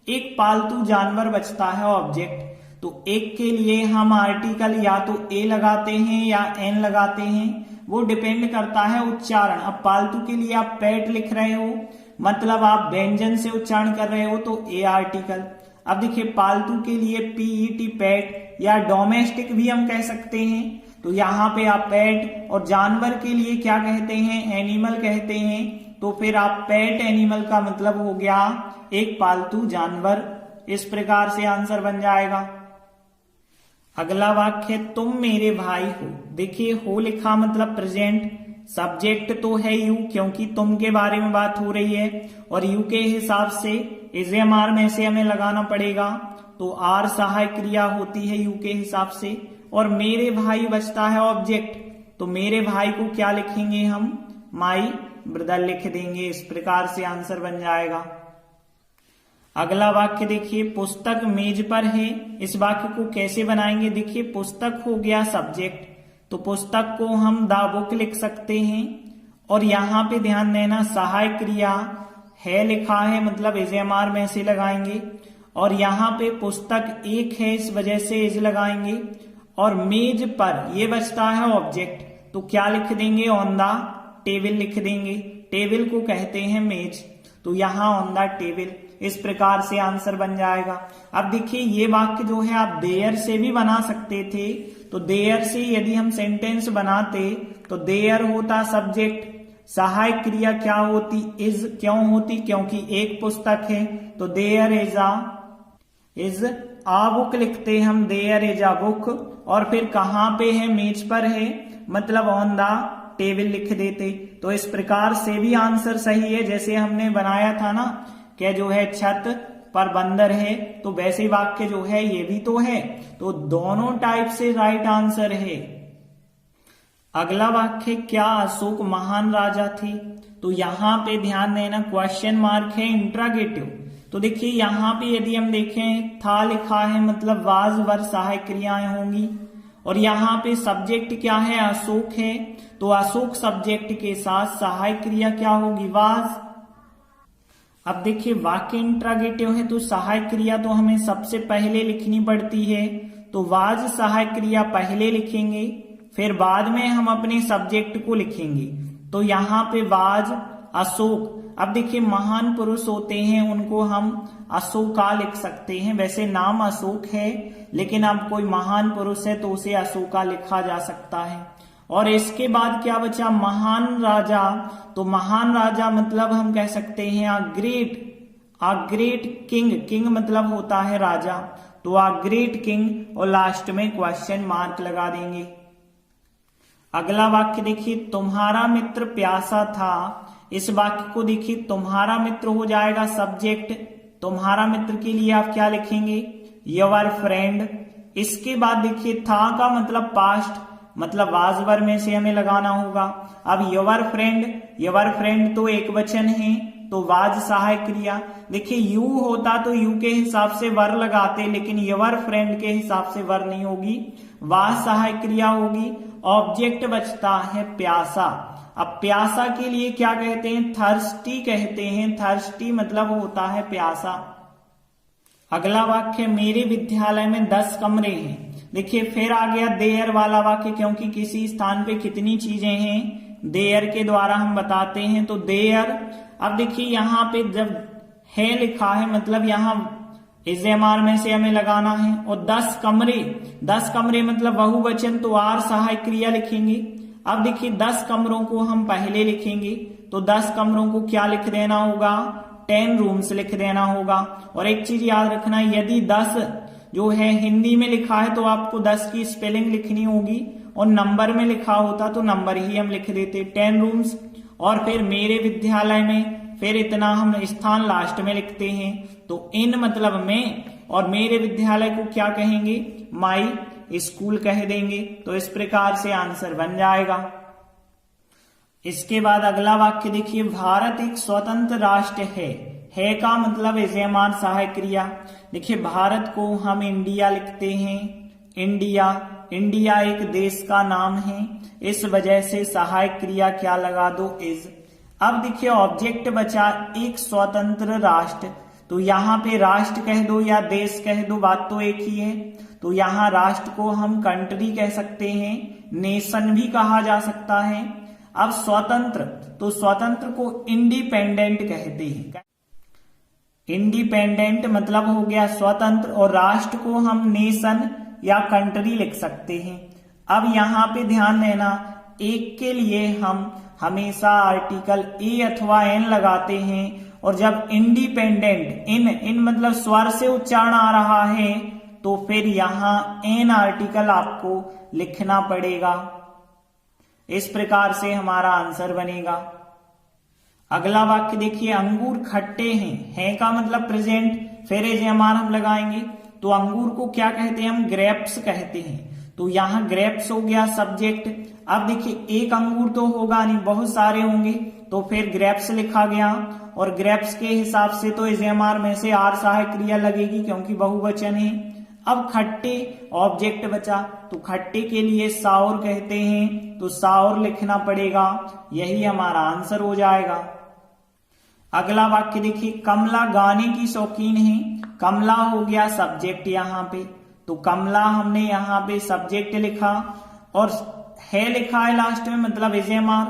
एक पालतू जानवर बचता है ऑब्जेक्ट। तो एक के लिए हम आर्टिकल या तो ए लगाते हैं या एन लगाते हैं, वो डिपेंड करता है उच्चारण। अब पालतू के लिए आप पेट लिख रहे हो, मतलब आप व्यंजन से उच्चारण कर रहे हो, तो ए आर्टिकल। अब देखिए पालतू के लिए पीईटी पेट या डोमेस्टिक भी हम कह सकते हैं, तो यहाँ पे आप पेट। और जानवर के लिए क्या कहते हैं, एनिमल कहते हैं, तो फिर आप पेट एनिमल का मतलब हो गया एक पालतू जानवर। इस प्रकार से आंसर बन जाएगा। अगला वाक्य, तुम मेरे भाई हो। देखिए हो लिखा मतलब प्रेजेंट, सब्जेक्ट तो है यू क्योंकि तुम के बारे में बात हो रही है, और यू के हिसाब से इज एम आर में से हमें लगाना पड़ेगा, तो आर सहायक क्रिया होती है यू के हिसाब से। और मेरे भाई बचता है ऑब्जेक्ट, तो मेरे भाई को क्या लिखेंगे हम, माई ब्रदर लिख देंगे। इस प्रकार से आंसर बन जाएगा। अगला वाक्य देखिए, पुस्तक मेज पर है। इस वाक्य को कैसे बनाएंगे, देखिए पुस्तक हो गया सब्जेक्ट, तो पुस्तक को हम द बुक लिख सकते हैं। और यहाँ पे ध्यान देना सहायक क्रिया है लिखा है, मतलब इज एम आर में से लगाएंगे। और यहाँ पे पुस्तक एक है, इस वजह से इज लगाएंगे। और मेज पर ये बचता है ऑब्जेक्ट, तो क्या लिख देंगे, ऑन द टेबल लिख देंगे। टेबल को कहते हैं मेज, तो यहाँ ऑन द टेबल। इस प्रकार से आंसर बन जाएगा। अब देखिए ये वाक्य जो है आप देयर से भी बना सकते थे, तो देयर से यदि हम सेंटेंस बनाते तो देयर होता सब्जेक्ट, सहायक क्रिया क्या होती, इज क्यों होती, क्योंकि एक पुस्तक है, तो देयर इज आ बुक लिखते हम, देयर इज आ बुक। और फिर कहां पे है, मेज पर है, मतलब ऑन द टेबल लिख देते। तो इस प्रकार से भी आंसर सही है, जैसे हमने बनाया था ना क्या जो है छत पर बंदर है, तो वैसे वाक्य जो है ये भी तो है, तो दोनों टाइप से राइट आंसर है। अगला वाक्य, क्या अशोक महान राजा थे। तो यहाँ पे ध्यान देना क्वेश्चन मार्क है, इंट्रागेटिव। तो देखिए यहाँ पे यदि हम देखें था लिखा है, मतलब वाज वर सहायक क्रियाएं होंगी। और यहाँ पे सब्जेक्ट क्या है, अशोक है, तो अशोक सब्जेक्ट के साथ सहायक क्रिया क्या होगी, वाज। अब देखिए वाक्य इंट्रागेटिव है, तो सहायक क्रिया तो हमें सबसे पहले लिखनी पड़ती है, तो वाज सहायक क्रिया पहले लिखेंगे, फिर बाद में हम अपने सब्जेक्ट को लिखेंगे। तो यहाँ पे वाज अशोक। अब देखिए महान पुरुष होते हैं, उनको हम अशोका लिख सकते हैं। वैसे नाम अशोक है, लेकिन अब कोई महान पुरुष है तो उसे अशोका लिखा जा सकता है। और इसके बाद क्या बचा, महान राजा। तो महान राजा मतलब हम कह सकते हैं अ ग्रेट किंग। किंग मतलब होता है राजा, तो अ ग्रेट किंग, और लास्ट में क्वेश्चन मार्क लगा देंगे। अगला वाक्य देखिए, तुम्हारा मित्र प्यासा था। इस वाक्य को देखिए, तुम्हारा मित्र हो जाएगा सब्जेक्ट, तुम्हारा मित्र के लिए आप क्या लिखेंगे, योर फ्रेंड। इसके बाद देखिए था का मतलब पास्ट, मतलब वाजवर में से हमें लगाना होगा। अब योर फ्रेंड तो एक वचन है, तो वाज सहायक क्रिया। देखिए यू होता तो यू के हिसाब से वर लगाते, लेकिन योर फ्रेंड के हिसाब से वर नहीं होगी, वाज सहायक क्रिया होगी। ऑब्जेक्ट बचता है प्यासा। अब प्यासा के लिए क्या कहते हैं, थर्स्टी कहते हैं। थर्स्टी मतलब होता है प्यासा। अगला वाक्य, मेरे विद्यालय में 10 कमरे हैं। देखिए फिर आ गया देयर वाला वाक्य, क्योंकि किसी स्थान पे कितनी चीजें हैं देयर के द्वारा हम बताते हैं, तो देयर। अब देखिए यहाँ पे जब है लिखा है, मतलब यहाँ इज एम आर में से हमें लगाना है। और 10 कमरे मतलब बहुवचन, तो आर सहायक क्रिया लिखेंगे। अब देखिए 10 कमरों को हम पहले लिखेंगे, तो 10 कमरों को क्या लिख देना होगा, 10 रूम्स लिख देना होगा। और एक चीज याद रखना, यदि 10 जो है हिंदी में लिखा है तो आपको 10 की स्पेलिंग लिखनी होगी, और नंबर में लिखा होता तो नंबर ही हम लिख देते, 10 रूम्स। और फिर मेरे विद्यालय में, फिर इतना हम स्थान लास्ट में लिखते हैं, तो इन मतलब में, और मेरे विद्यालय को क्या कहेंगे, माई स्कूल कह देंगे। तो इस प्रकार से आंसर बन जाएगा। इसके बाद अगला वाक्य देखिए, भारत एक स्वतंत्र राष्ट्र है का मतलब इज एम आर सहायक क्रिया। देखिए भारत को हम इंडिया लिखते हैं, इंडिया एक देश का नाम है, इस वजह से सहायक क्रिया क्या लगा दो, इज। अब देखिए ऑब्जेक्ट बचा एक स्वतंत्र राष्ट्र, तो तो यहाँ पे राष्ट्र कह दो या देश कह दो, बात तो एक ही है। तो यहाँ राष्ट्र को हम कंट्री कह सकते हैं, नेशन भी कहा जा सकता है। अब स्वतंत्र, तो स्वतंत्र को इंडिपेंडेंट कहते हैं। इंडिपेंडेंट मतलब हो गया स्वतंत्र, और राष्ट्र को हम नेशन या कंट्री लिख सकते हैं। अब यहाँ पे ध्यान देना, एक के लिए हम हमेशा आर्टिकल ए अथवा एन लगाते हैं, और जब इंडिपेंडेंट, इन मतलब स्वर से उच्चारण आ रहा है तो फिर यहां एन आर्टिकल आपको लिखना पड़ेगा। इस प्रकार से हमारा आंसर बनेगा। अगला वाक्य देखिए, अंगूर खट्टे हैं, है का मतलब प्रेजेंट, फिर एजेएमआर हम लगाएंगे। तो अंगूर को क्या कहते हैं हम? ग्रेप्स कहते हैं। तो यहां ग्रेप्स हो गया सब्जेक्ट। अब देखिए एक अंगूर तो होगा नहीं, बहुत सारे होंगे, तो फिर ग्रेप्स लिखा गया, और ग्रेप्स के हिसाब से तो एजेएमआर में से आर सहायक क्रिया लगेगी क्योंकि बहुवचन है। अब खट्टे ऑब्जेक्ट बचा, तो खट्टे के लिए साउर कहते हैं, तो साउर लिखना पड़ेगा, यही हमारा आंसर हो जाएगा। अगला वाक्य देखिए, कमला गाने की शौकीन है। कमला हो गया सब्जेक्ट यहाँ पे, तो कमला हमने यहाँ पे सब्जेक्ट लिखा, और है लिखा है लास्ट में मतलब एजेएमआर,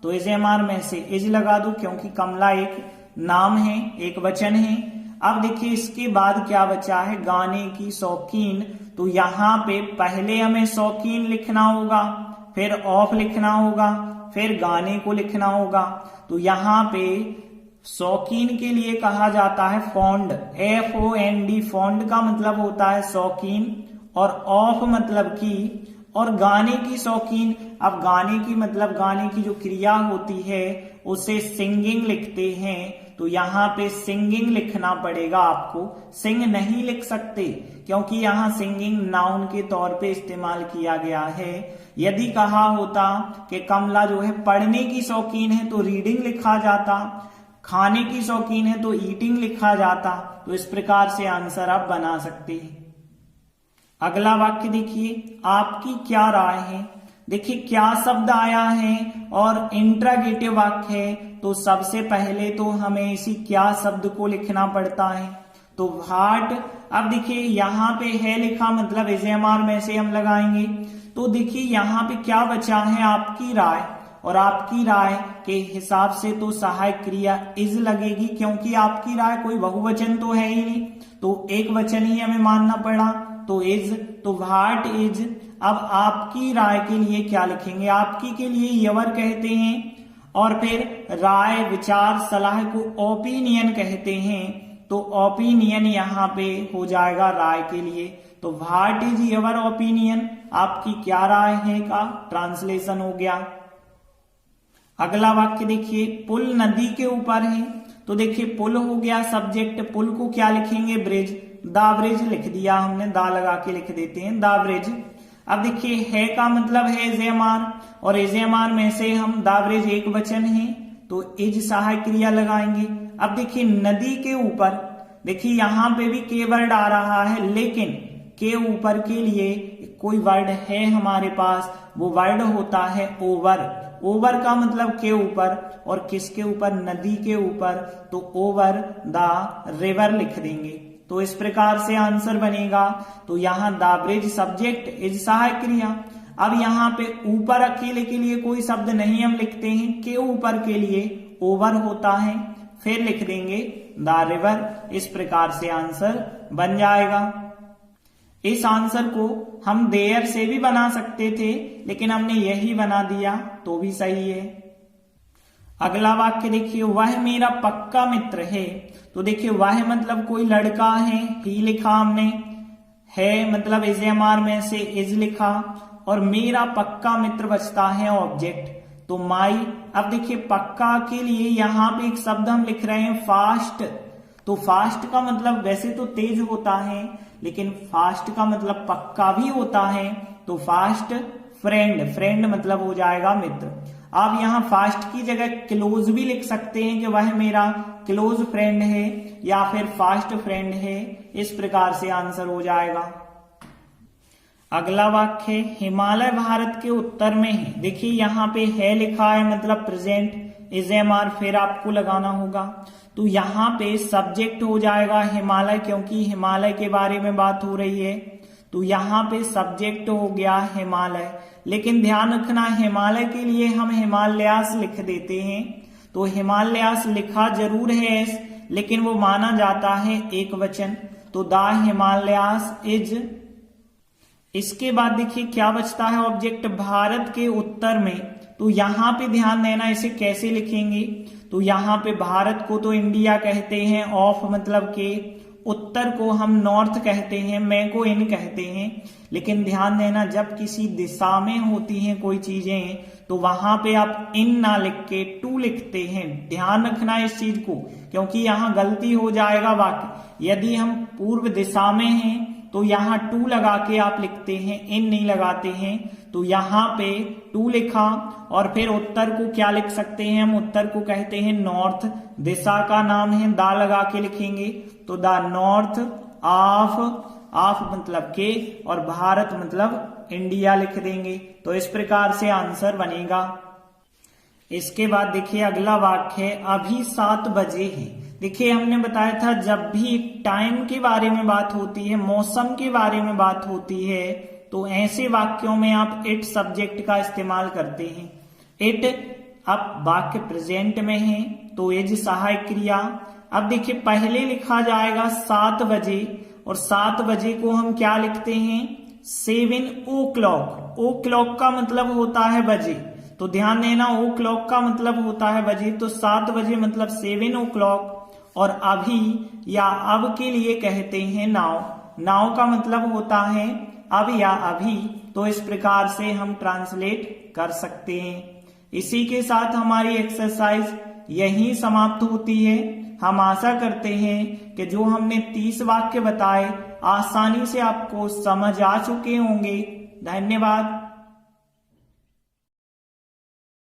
तो एजेएमआर में से इज लगा दो क्योंकि कमला एक नाम है, एक वचन है। अब देखिए इसके बाद क्या बचा है, गाने की शौकीन। तो यहाँ पे पहले हमें शौकीन लिखना होगा, फिर ऑफ लिखना होगा, फिर गाने को लिखना होगा। तो यहाँ पे शौकीन के लिए कहा जाता है फॉन्ड, FOND, फॉन्ड का मतलब होता है शौकीन, और ऑफ मतलब की, और गाने की शौकीन। अब गाने की मतलब गाने की जो क्रिया होती है उसे सिंगिंग लिखते हैं, तो यहाँ पे सिंगिंग लिखना पड़ेगा आपको, सिंग नहीं लिख सकते क्योंकि यहाँ सिंगिंग नाउन के तौर पे इस्तेमाल किया गया है। यदि कहा होता कि कमला जो है पढ़ने की शौकीन है तो रीडिंग लिखा जाता, खाने की शौकीन है तो ईटिंग लिखा जाता। तो इस प्रकार से आंसर आप बना सकते हैं। अगला वाक्य देखिए, आपकी क्या राय है। देखिए क्या शब्द आया है और इंट्रागेटिव वाक्य है, तो सबसे पहले तो हमें इसी क्या शब्द को लिखना पड़ता है, तो व्हाट। अब देखिए यहाँ पे है लिखा मतलब एजेएमआर में से हम लगाएंगे। तो देखिए यहाँ पे क्या बचा है, आपकी राय, और आपकी राय के हिसाब से तो सहायक क्रिया इज लगेगी क्योंकि आपकी राय कोई बहुवचन तो है ही नहीं, तो एक वचन ही हमें मानना पड़ा, तो इज, तो व्हाट इज। अब आपकी राय के लिए क्या लिखेंगे, आपकी के लिए यवर कहते हैं, और फिर राय, विचार, सलाह को ओपिनियन कहते हैं, तो ओपिनियन यहाँ पे हो जाएगा राय के लिए। तो व्हाट इज योर ओपिनियन, आपकी क्या राय है का ट्रांसलेशन हो गया। अगला वाक्य देखिए, पुल नदी के ऊपर है, तो देखिए पुल हो गया सब्जेक्ट, पुल को क्या लिखेंगे, ब्रिज, दा ब्रिज लिख दिया हमने, दा लगा के लिख देते हैं दा ब्रिज। अब देखिए है का मतलब है एजेएमआर, और एजेएमआर में से हम दा ब्रिज एक वचन है तो इज सहायक क्रिया लगाएंगे। अब देखिए नदी के ऊपर, देखिए यहां पे भी के वर्ड आ रहा है, लेकिन के ऊपर के लिए कोई वर्ड है हमारे पास, वो वर्ड होता है ओवर। ओवर का मतलब के ऊपर, और किसके ऊपर, नदी के ऊपर, तो ओवर द रिवर लिख देंगे। तो इस प्रकार से आंसर बनेगा। तो यहाँ द ब्रिज सब्जेक्ट, इज सहायक क्रिया। अब यहाँ पे ऊपर अकेले के लिए कोई शब्द नहीं हम लिखते हैं, के ऊपर के लिए ओवर होता है, फिर लिख देंगे द रिवर। इस प्रकार से आंसर बन जाएगा। इस आंसर को हम देयर से भी बना सकते थे, लेकिन हमने यही बना दिया तो भी सही है। अगला वाक्य देखिए, वह मेरा पक्का मित्र है। तो देखिए वह मतलब कोई लड़का है, ही लिखा हमने, है मतलब एजेएमआर में से इज लिखा, और मेरा पक्का मित्र बचता है ऑब्जेक्ट, तो माई। अब देखिए पक्का के लिए यहाँ पे एक शब्द हम लिख रहे हैं फास्ट। तो फास्ट का मतलब वैसे तो तेज होता है, लेकिन फास्ट का मतलब पक्का भी होता है, तो फास्ट फ्रेंड, फ्रेंड मतलब हो जाएगा मित्र। आप यहाँ फास्ट की जगह क्लोज भी लिख सकते हैं कि वह मेरा क्लोज फ्रेंड है या फिर फास्ट फ्रेंड है। इस प्रकार से आंसर हो जाएगा। अगला वाक्य, हिमालय भारत के उत्तर में है। देखिए यहाँ पे है लिखा है मतलब प्रेजेंट, एजेएमआर फिर आपको लगाना होगा। तो यहाँ पे सब्जेक्ट हो जाएगा हिमालय, क्योंकि हिमालय के बारे में बात हो रही है, तो यहाँ पे सब्जेक्ट हो गया हिमालय। लेकिन ध्यान रखना, हिमालय के लिए हम हिमालयास लिख देते हैं, तो हिमालयास लिखा जरूर है लेकिन वो माना जाता है एक वचन, तो द हिमालयास इज। इसके बाद देखिए क्या बचता है ऑब्जेक्ट, भारत के उत्तर में। तो यहाँ पे ध्यान देना, इसे कैसे लिखेंगे, तो यहाँ पे भारत को तो इंडिया कहते हैं, ऑफ मतलब के, उत्तर को हम नॉर्थ कहते हैं, मैं को इन कहते हैं। लेकिन ध्यान देना, जब किसी दिशा में होती हैं कोई चीजें तो वहां पे आप इन ना लिख के टू लिखते हैं। ध्यान रखना इस चीज को, क्योंकि यहाँ गलती हो जाएगा वाक्य। यदि हम पूर्व दिशा में हैं तो यहाँ टू लगा के आप लिखते हैं, इन नहीं लगाते हैं। तो यहाँ पे टू लिखा, और फिर उत्तर को क्या लिख सकते हैं हम, उत्तर को कहते हैं नॉर्थ, दिशा का नाम है, दा लगा के लिखेंगे, तो द नॉर्थ ऑफ, ऑफ मतलब के, और भारत मतलब इंडिया लिख देंगे। तो इस प्रकार से आंसर बनेगा। इसके बाद देखिए अगला वाक्य है, अभी 7 बजे है। देखिए हमने बताया था जब भी टाइम के बारे में बात होती है, मौसम के बारे में बात होती है, तो ऐसे वाक्यों में आप इट सब्जेक्ट का इस्तेमाल करते हैं। इट, अब वाक्य प्रेजेंट में है तो इज सहायक क्रिया। अब देखिए पहले लिखा जाएगा 7 बजे, और 7 बजे को हम क्या लिखते हैं, 7 o'clock। ओ क्लॉक का मतलब होता है बजे, तो ध्यान देना, ओ क्लॉक का मतलब होता है बजे, तो 7 बजे मतलब 7 o'clock। और अभी या अब के लिए कहते हैं नाउ, नाउ का मतलब होता है अब या अभी। तो इस प्रकार से हम ट्रांसलेट कर सकते हैं। इसी के साथ हमारी एक्सरसाइज यहीं समाप्त होती है। हम आशा करते हैं कि जो हमने 30 वाक्य बताए आसानी से आपको समझ आ चुके होंगे। धन्यवाद।